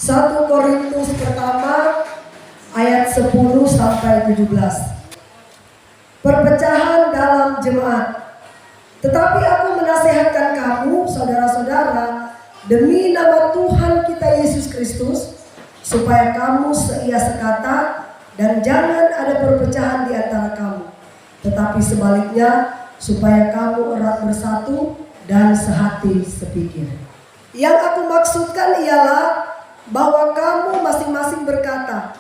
1 Korintus pertama ayat 10 sampai 17. Perpecahan dalam jemaat. Tetapi aku menasihatkan kamu, saudara-saudara, demi nama Tuhan kita Yesus Kristus, supaya kamu seia sekata dan jangan ada perpecahan di antara kamu. Tetapi sebaliknya, supaya kamu erat bersatu dan sehati sepikir. Yang aku maksudkan ialah bahwa kamu masing-masing berkata,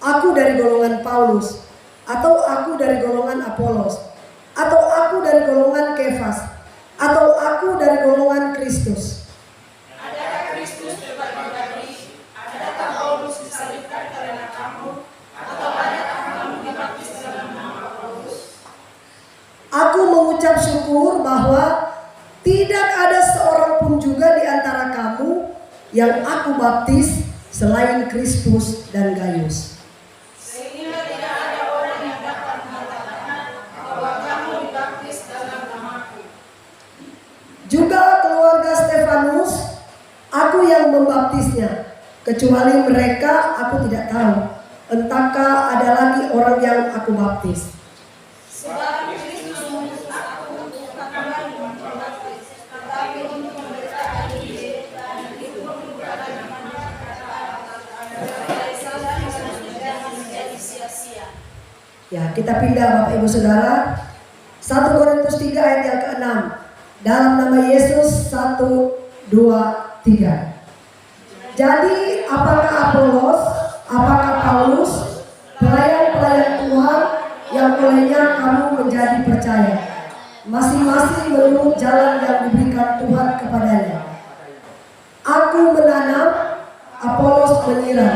aku dari golongan Paulus, atau aku dari golongan Apolos, atau aku dari golongan Kefas, atau aku dari golongan Kristus. Adakah Kristus terbagi-bagi? Adakah Paulus disalibkan karena kamu? Atau adakah kamu dibaptis dalam nama Paulus? Aku mengucap syukur bahwa tidak ada seorang pun juga di antara kamu yang aku baptis selain Krispus dan Gaius. Sehingga tidak ada orang yang dapat mengatakan bahwa kamu dibaptis dalam namaku. Juga keluarga Stefanus, aku yang membaptisnya. Kecuali mereka, aku tidak tahu. Entahkah ada lagi orang yang aku baptis. Sebab Kristus mengutus aku bukan kembali membaptis, tetapi untuk memberitakan Injil, dan itu bukan dengan kata-kata agar saudara jangan menjadi sia-sia. Ya, kita pindah Bapak Ibu Saudara. 1 Korintus 3 ayat yang ke-6. Dalam nama Yesus, 1, 2, 3. Jadi apakah Apolos, apakah Paulus, pelayan-pelayan Tuhan yang olehnya kamu menjadi percaya, masing-masing menurut jalan yang diberikan Tuhan kepadanya. Aku menanam, Apolos menyiram,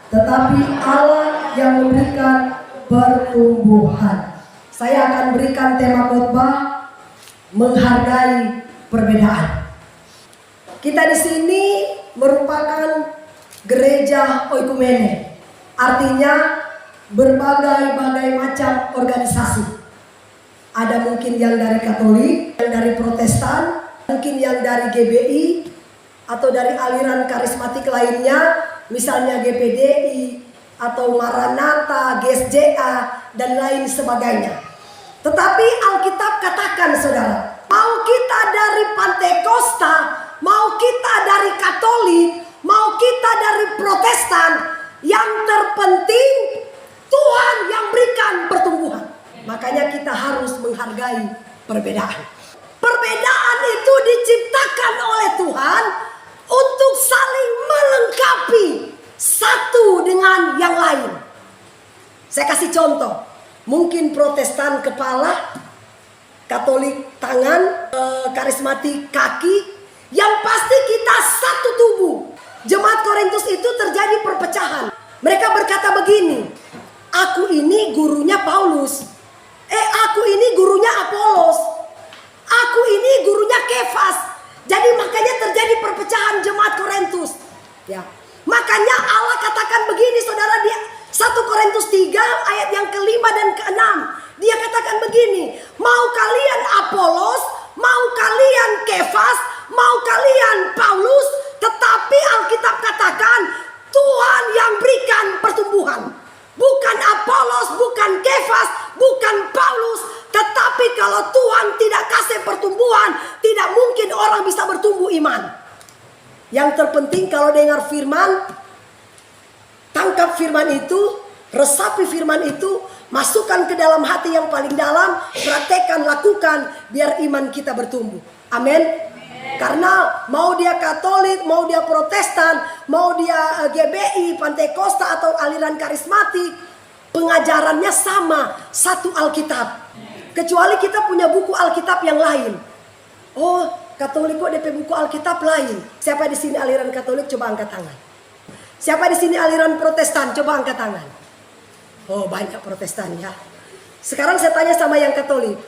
tetapi Allah yang memberikan pertumbuhan. Saya akan berikan tema khotbah menghargai perbedaan. Kita di sini merupakan gereja oikumene, artinya berbagai-bagai macam organisasi. Ada mungkin yang dari Katolik, yang dari Protestan, mungkin yang dari GBI, atau dari aliran karismatik lainnya, misalnya GPDI, atau Maranatha, GSJA, dan lain sebagainya. Tetapi Alkitab katakan, saudara, mau kita dari Pantekosta, mau kita dari Katolik, mau kita dari Protestan, yang terpenting Tuhan yang berikan pertumbuhan. Makanya kita harus menghargai perbedaan. Perbedaan itu diciptakan oleh Tuhan untuk saling melengkapi satu dengan yang lain. Saya kasih contoh. Mungkin Protestan kepala, Katolik tangan, karismatik kaki. Yang pasti kita satu tubuh. Jemaat Korintus itu terjadi perpecahan. Mereka berkata begini, aku ini gurunya Paulus, aku ini gurunya Apolos, aku ini gurunya Kefas. Jadi makanya terjadi perpecahan jemaat Korintus. Ya. Makanya Allah katakan begini, saudara, di 1 Korintus 3 ayat yang ke-5 dan ke-6. Dia katakan begini, mau kalian Apolos, mau kalian Kefas, mau kalian Paulus, tetapi Alkitab katakan Tuhan yang berikan pertumbuhan. Bukan Apolos, bukan Kefas, bukan Paulus. Tetapi kalau Tuhan tidak kasih pertumbuhan, tidak mungkin orang bisa bertumbuh iman. Yang terpenting kalau dengar firman, tangkap firman itu, resapi firman itu, masukkan ke dalam hati yang paling dalam, praktekkan, lakukan, biar iman kita bertumbuh. Amin. Karena mau dia Katolik, mau dia Protestan, mau dia GBI, Pantekosta atau aliran karismatik, pengajarannya sama, satu Alkitab. Kecuali kita punya buku Alkitab yang lain. Oh, Katolik kok DP buku Alkitab lain. Siapa di sini aliran Katolik? Coba angkat tangan. Siapa di sini aliran Protestan? Coba angkat tangan. Oh, banyak Protestan ya. Sekarang saya tanya sama yang Katolik.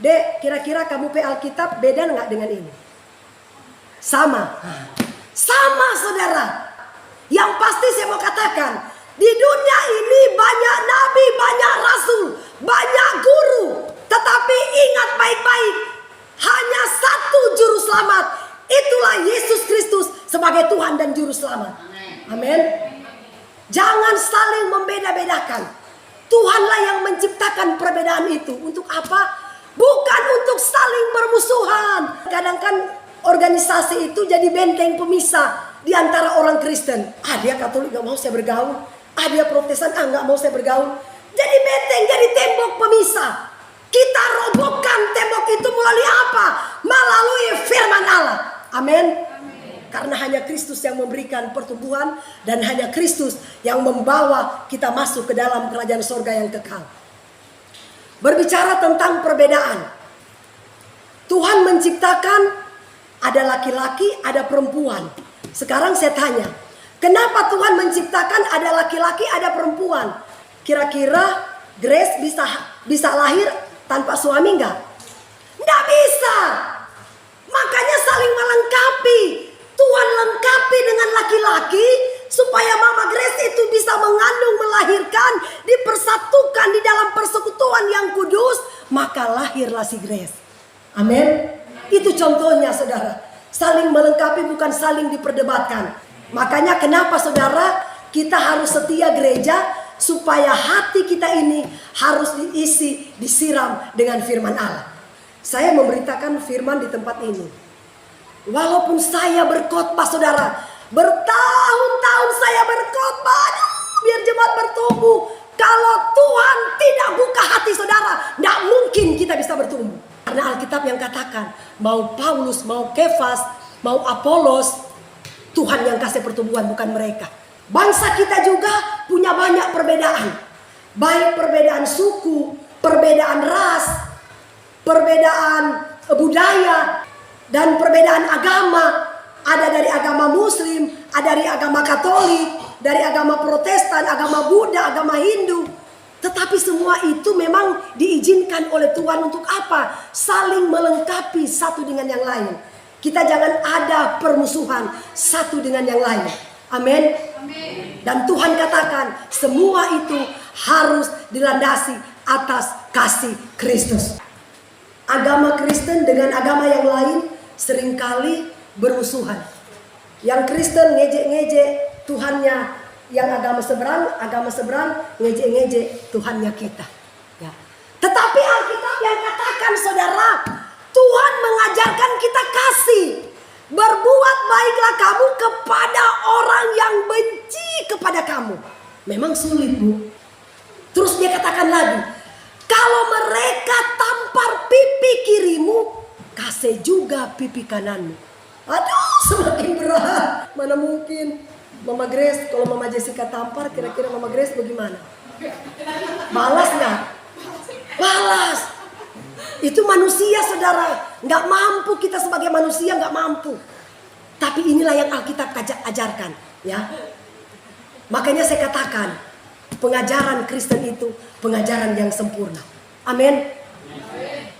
Dek, kira-kira kamu pe Alkitab beda nggak dengan ini? Sama. Sama, saudara. Yang pasti saya mau katakan, di dunia ini banyak nabi, banyak rasul, banyak guru. Tetapi ingat baik-baik, hanya satu juru selamat. Itulah Yesus Kristus sebagai Tuhan dan Juru Selamat. Amin. Jangan saling membeda-bedakan. Tuhanlah yang menciptakan perbedaan itu. Untuk apa? Bukan untuk saling bermusuhan. Kadang kan organisasi itu jadi benteng pemisah di antara orang Kristen. Dia Katolik gak mau saya bergaul. Dia Protestan gak mau saya bergaul. Jadi benteng, jadi tembok pemisah. Kita robohkan tembok itu melalui apa? Melalui firman Allah. Amin. Karena hanya Kristus yang memberikan pertumbuhan dan hanya Kristus yang membawa kita masuk ke dalam kerajaan surga yang kekal. Berbicara tentang perbedaan. Tuhan menciptakan ada laki-laki, ada perempuan. Sekarang saya tanya, kenapa Tuhan menciptakan ada laki-laki, ada perempuan? Kira-kira Grace bisa lahir tanpa suami enggak? Enggak bisa. Makanya saling melengkapi. Tuhan lengkapi dengan laki-laki supaya Mama Grace itu bisa mengandung, melahirkan, dipersatukan di dalam persekutuan yang kudus, maka lahirlah si Grace. Amin. Itu contohnya saudara. Saling melengkapi bukan saling diperdebatkan. Makanya kenapa saudara kita harus setia gereja, supaya hati kita ini harus diisi, disiram dengan firman Allah. Saya memberitakan firman di tempat ini. Walaupun saya berkhotbah saudara, bertahun-tahun saya berkhotbah, biar jemaat bertumbuh. Kalau Tuhan tidak buka hati saudara, tidak mungkin kita bisa bertumbuh. Karena Alkitab yang katakan, mau Paulus, mau Kefas, mau Apolos, Tuhan yang kasih pertumbuhan, bukan mereka. Bangsa kita juga punya banyak perbedaan. Baik perbedaan suku, perbedaan ras, perbedaan budaya, dan perbedaan agama. Ada dari agama Muslim, ada dari agama Katolik, dari agama Protestan, agama Buddha, agama Hindu. Tetapi semua itu memang diizinkan oleh Tuhan untuk apa? Saling melengkapi satu dengan yang lain. Kita jangan ada permusuhan satu dengan yang lain. Amin. Dan Tuhan katakan semua itu harus dilandasi atas kasih Kristus. Agama Kristen dengan agama yang lain seringkali bermusuhan. Yang Kristen ngejek-ngejek Tuhannya yang agama seberang ngejek-ngejek Tuhannya kita. Ya. Tetapi Alkitab yang katakan saudara, Tuhan mengajarkan kita kasih. Berbuat baiklah kamu kepada orang yang benci kepada kamu. Memang sulit bu. Terus dia katakan lagi, kalau mereka tampar pipi kirimu, kasih juga pipi kananmu. Aduh, semakin berat. Mana mungkin Mama Grace, kalau Mama Jessica tampar, kira-kira Mama Grace bagaimana? Balas nggak? Balas. Itu manusia saudara. Nggak mampu, kita sebagai manusia nggak mampu. Tapi inilah yang Alkitab ajarkan. Ya. Makanya saya katakan, pengajaran Kristen itu pengajaran yang sempurna. Amin.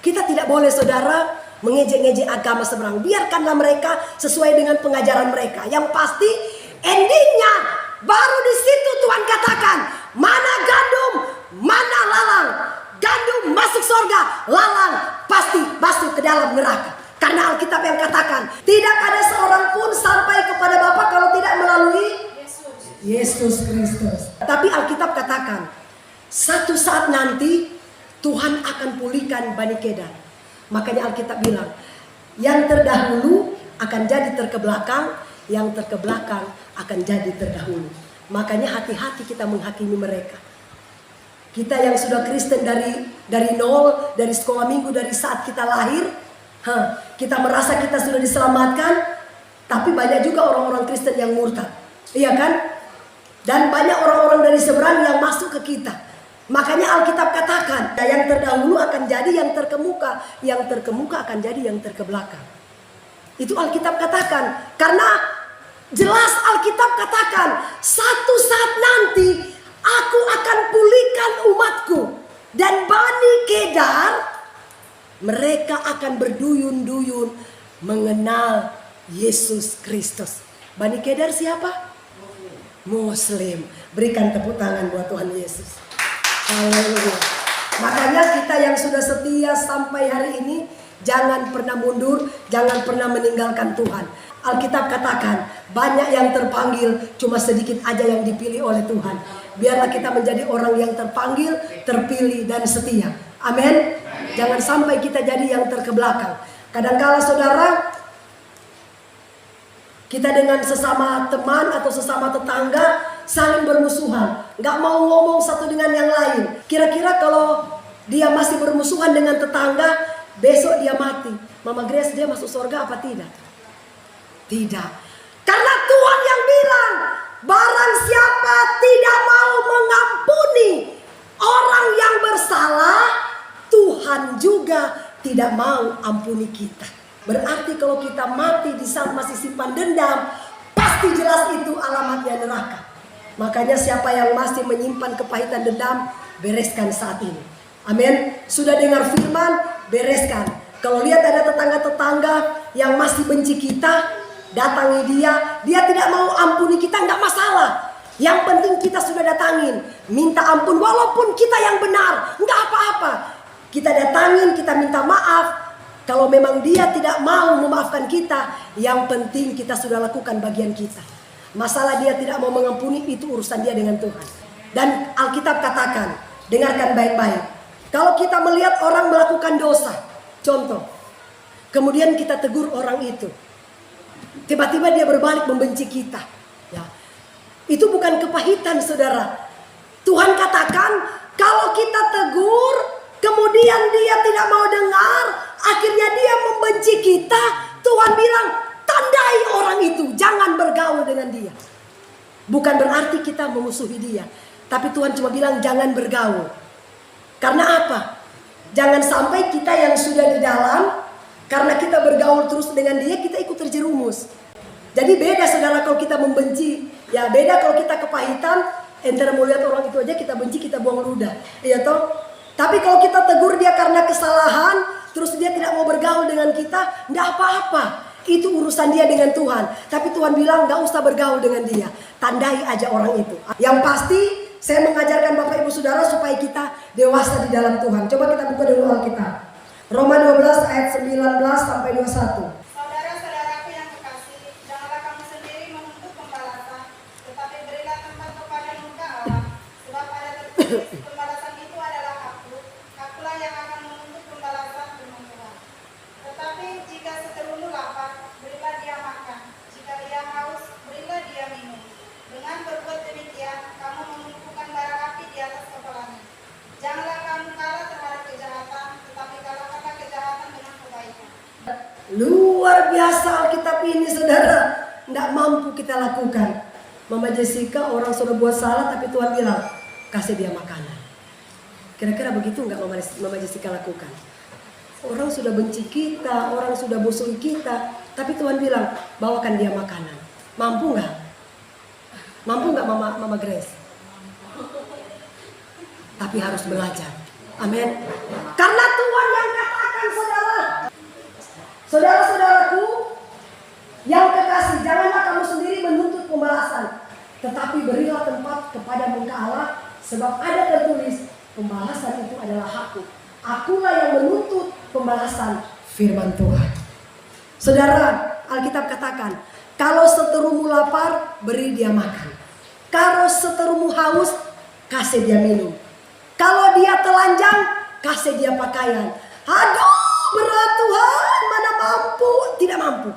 Kita tidak boleh saudara mengejek-ngejek agama seberang. Biarkanlah mereka sesuai dengan pengajaran mereka. Yang pasti endingnya baru di situ Tuhan katakan, mana gandum, mana lalang. Gandum masuk surga, lalang pasti masuk ke dalam neraka. Karena Alkitab yang katakan, tidak ada seorang pun sampai kepada Bapa kalau tidak melalui Yesus Kristus. Tapi Alkitab katakan, satu saat nanti Tuhan akan pulihkan Bani Kedar. Makanya Alkitab bilang, yang terdahulu akan jadi terkebelakang, yang terkebelakang akan jadi terdahulu. Makanya hati-hati kita menghakimi mereka. Kita yang sudah Kristen dari nol, dari sekolah minggu, dari saat kita lahir, kita merasa kita sudah diselamatkan, tapi banyak juga orang-orang Kristen yang murtad, iya kan? Dan banyak orang-orang dari seberang yang masuk ke kita. Makanya Alkitab katakan, yang terdahulu akan jadi yang terkemuka, yang terkemuka akan jadi yang terkebelakang. Itu Alkitab katakan, karena jelas Alkitab katakan, satu saat nanti aku akan pulihkan umatku. Dan Bani Kedar, mereka akan berduyun-duyun mengenal Yesus Kristus. Bani Kedar siapa? Muslim. Berikan tepuk tangan buat Tuhan Yesus. Haleluya. Makanya kita yang sudah setia sampai hari ini Jangan pernah mundur, jangan pernah meninggalkan Tuhan. Alkitab katakan, banyak yang terpanggil, cuma sedikit aja yang dipilih oleh Tuhan. Biarlah kita menjadi orang yang terpanggil, terpilih, dan setia. Amin. Jangan sampai kita jadi yang terkebelakang. Kadangkala saudara, kita dengan sesama teman atau sesama tetangga saling bermusuhan. Gak mau ngomong satu dengan yang lain. Kira-kira kalau dia masih bermusuhan dengan tetangga, besok dia mati. Mama Grace, dia masuk surga apa tidak? Tidak. Karena Tuhan yang bilang, barang siapa tidak mau mengampuni orang yang bersalah, Tuhan juga tidak mau ampuni kita. Berarti kalau kita mati di saat masih simpan dendam, pasti jelas itu alamatnya neraka. Makanya siapa yang masih menyimpan kepahitan dendam, bereskan saat ini. Amin. Sudah dengar firman, bereskan. Kalau lihat ada tetangga-tetangga yang masih benci kita, datangi dia tidak mau ampuni kita, nggak masalah. Yang penting kita sudah datangin, minta ampun walaupun kita yang benar, nggak apa-apa. Kita datangin, kita minta maaf. Kalau memang dia tidak mau memaafkan kita, yang penting kita sudah lakukan bagian kita. Masalah dia tidak mau mengampuni, itu urusan dia dengan Tuhan. Dan Alkitab katakan, dengarkan baik-baik. Kalau kita melihat orang melakukan dosa, contoh, kemudian kita tegur orang itu, tiba-tiba dia berbalik membenci kita, ya, itu bukan kepahitan, saudara. Tuhan katakan, kalau kita tegur, kemudian dia tidak mau dengar, akhirnya dia membenci kita, Tuhan bilang, tandai orang itu, jangan bergaul dengan dia. Bukan berarti kita memusuhi dia, tapi Tuhan cuma bilang jangan bergaul. Karena apa? Jangan sampai kita yang sudah di dalam, karena kita bergaul terus dengan dia, kita ikut terjerumus. Jadi beda saudara kalau kita membenci, ya beda kalau kita kepahitan, antara mau lihat orang itu aja kita benci, kita buang ludah, iya toh. Tapi kalau kita tegur dia karena kesalahan, terus dia tidak mau bergaul dengan kita, nggak apa-apa. Itu urusan dia dengan Tuhan. Tapi Tuhan bilang nggak usah bergaul dengan dia, tandai aja orang itu. Yang pasti saya mengajarkan Bapak Ibu Saudara supaya kita dewasa di dalam Tuhan. Coba kita buka dulu Alkitab. Roma 12 ayat 19 sampai 21. Saudara-saudaraku yang kekasih, janganlah kamu sendiri menuntut pembalasan, tetapi berilah tempat kepada murka Allah. Sebab ada tertulis, pembalasan itu adalah akulah yang akan menuntut pembalasan, firman Tuhan. Tetapi jika seterumu lapar, berilah dia makan. Jika ia haus, berilah dia minum. Dengan berbuat demikian, kamu menumpukan bara api di atas kepalanya. Janganlah kamu kalah terhadap kejahatan, tetapi kalahkanlah kejahatan dengan kebaikan. Luar biasa Alkitab ini saudara. Nggak mampu kita lakukan. Mama Jessica orang sudah buat salah, tapi Tuhan bilang kasih dia makanan. Kira-kira begitu nggak Mama Jessica lakukan? Orang sudah benci kita, orang sudah musuhi kita, tapi Tuhan bilang bawakan dia makanan. Mampu nggak? Mampu nggak Mama Grace? Tapi harus belajar. Amin. Karena Tuhan yang katakan saudara. Saudara-saudaraku yang kekasih, janganlah kamu sendiri menuntut pembalasan, tetapi berilah tempat kepada murka Allah, sebab ada tertulis, pembalasan itu adalah hakku. Akulah yang menuntut pembalasan, firman Tuhan. Saudara, Alkitab katakan, kalau seterumu lapar, beri dia makan. Kalau seterumu haus, kasih dia minum. Kalau dia telanjang, kasih dia pakaian. Aduh, berat Tuhan, mana mampu? Tidak mampu.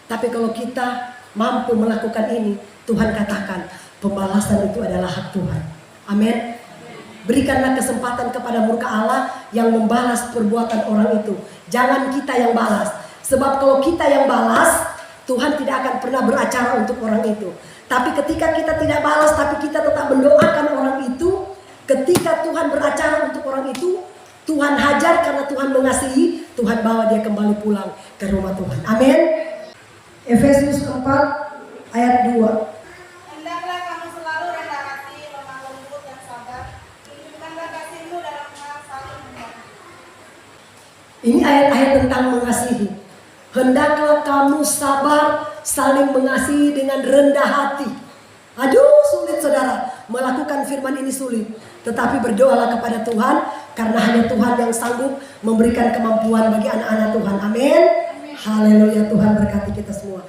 Tapi kalau kita mampu melakukan ini, Tuhan katakan, pembalasan itu adalah hak Tuhan. Amin. Berikanlah kesempatan kepada murka Allah yang membalas perbuatan orang itu. Jangan kita yang balas. Sebab kalau kita yang balas, Tuhan tidak akan pernah beracara untuk orang itu. Tapi ketika kita tidak balas, tapi kita tetap mendoakan orang itu, ketika Tuhan beracara untuk orang itu, Tuhan hajar karena Tuhan mengasihi, Tuhan bawa dia kembali pulang ke rumah Tuhan. Amin. Efesus 4 ayat 2. Hendaklah kamu selalu rendah hati, lemah lembut dan sabar. Tunjukkanlah kasihmu dalam hal saling mengasihi. Ini ayat-ayat tentang mengasihi. Hendaklah kamu sabar, saling mengasihi dengan rendah hati. Aduh, sulit saudara. Melakukan firman ini sulit. Tetapi berdoalah kepada Tuhan, karena hanya Tuhan yang sanggup memberikan kemampuan bagi anak-anak Tuhan. Amin. Haleluya, Tuhan berkati kita semua.